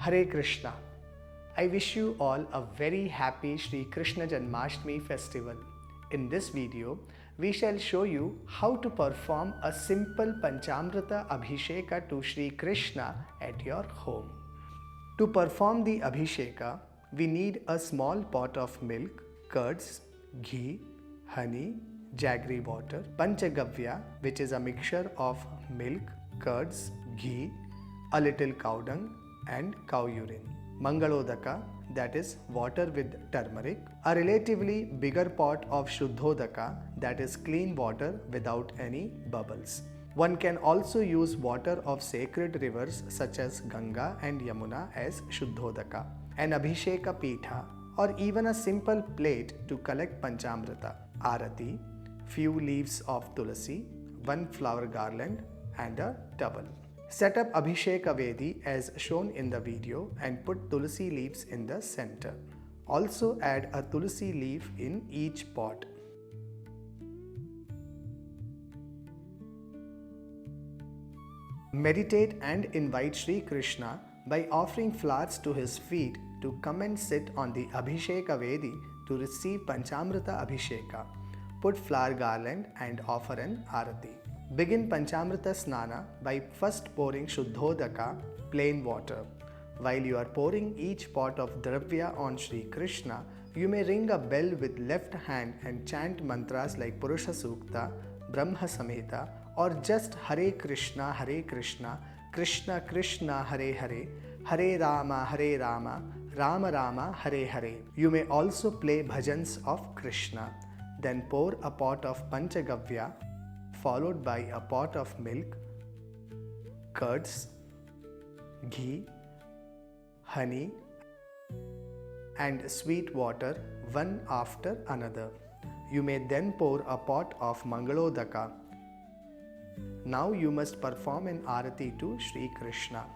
Hare Krishna. I wish you all a very happy Sri Krishna Janmashtami festival. In this video, we shall show you how to perform a simple Panchamrita Abhisheka to Sri Krishna at your home. To perform the Abhisheka, we need a small pot of milk, curds, ghee, honey, jaggery water, Panchagavya, which is a mixture of milk, curds, ghee, a little cow dung and cow urine. Mangalodaka, that is water with turmeric, a relatively bigger pot of Shuddhodaka, that is clean water without any bubbles. One can also use water of sacred rivers such as Ganga and Yamuna as Shuddhodaka, an Abhisheka Pitha, or even a simple plate to collect Panchamrita, Arati, few leaves of Tulasi, one flower garland and a towel. Set up Abhisheka Vedi as shown in the video and put Tulasi leaves in the center. Also add a Tulasi leaf in each pot. Meditate and invite Sri Krishna by offering flowers to his feet to come and sit on the Abhisheka Vedi to receive Panchamrita Abhisheka. Put flower garland and offer an Arati. Begin Panchamrita Snana by first pouring Shuddhodaka, plain water. While you are pouring each pot of Dravya on Sri Krishna, you may ring a bell with left hand and chant mantras like Purusha Sukta, Brahma Samhita, or just Hare Krishna, Krishna Krishna, Hare Hare, Hare Rama, Rama Rama, Hare Hare. You may also play bhajans of Krishna. Then pour a pot of Panchagavya, followed by a pot of milk, curds, ghee, honey, and sweet water one after another. You may then pour a pot of Mangalodaka. Now you must perform an Arati to Sri Krishna.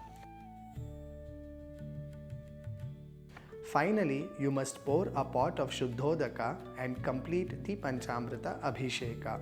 Finally, you must pour a pot of Shuddhodaka and complete the Panchamrita Abhisheka.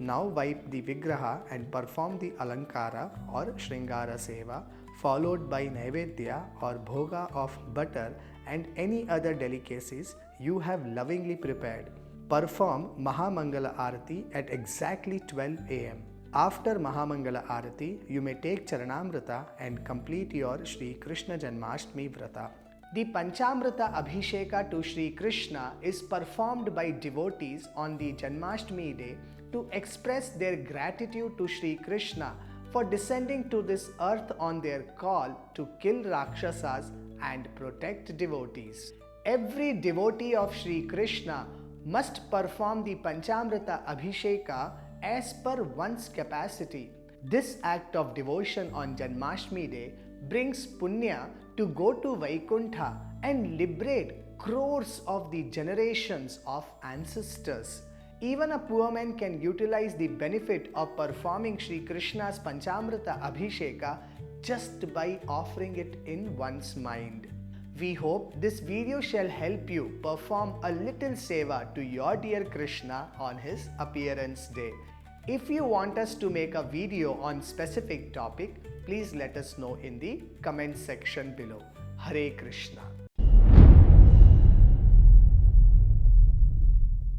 Now wipe the Vigraha and perform the Alankara or Shringara Seva, followed by Naivedya or Bhoga of butter and any other delicacies you have lovingly prepared. Perform Mahamangala Arati at exactly 12 am. After Mahamangala Arati, you may take Charanamrita and complete your Sri Krishna Janmashtami Vrata. The Panchamrita Abhisheka to Sri Krishna is performed by devotees on the Janmashtami day to express their gratitude to Sri Krishna for descending to this earth on their call to kill Rakshasas and protect devotees. Every devotee of Sri Krishna must perform the Panchamrita Abhisheka as per one's capacity. This act of devotion on Janmashtami day brings punya to go to Vaikuntha and liberate crores of the generations of ancestors. Even a poor man can utilize the benefit of performing Sri Krishna's Panchamrita Abhisheka just by offering it in one's mind. We hope this video shall help you perform a little seva to your dear Krishna on his appearance day. If you want us to make a video on specific topic, please let us know in the comment section below. Hare Krishna.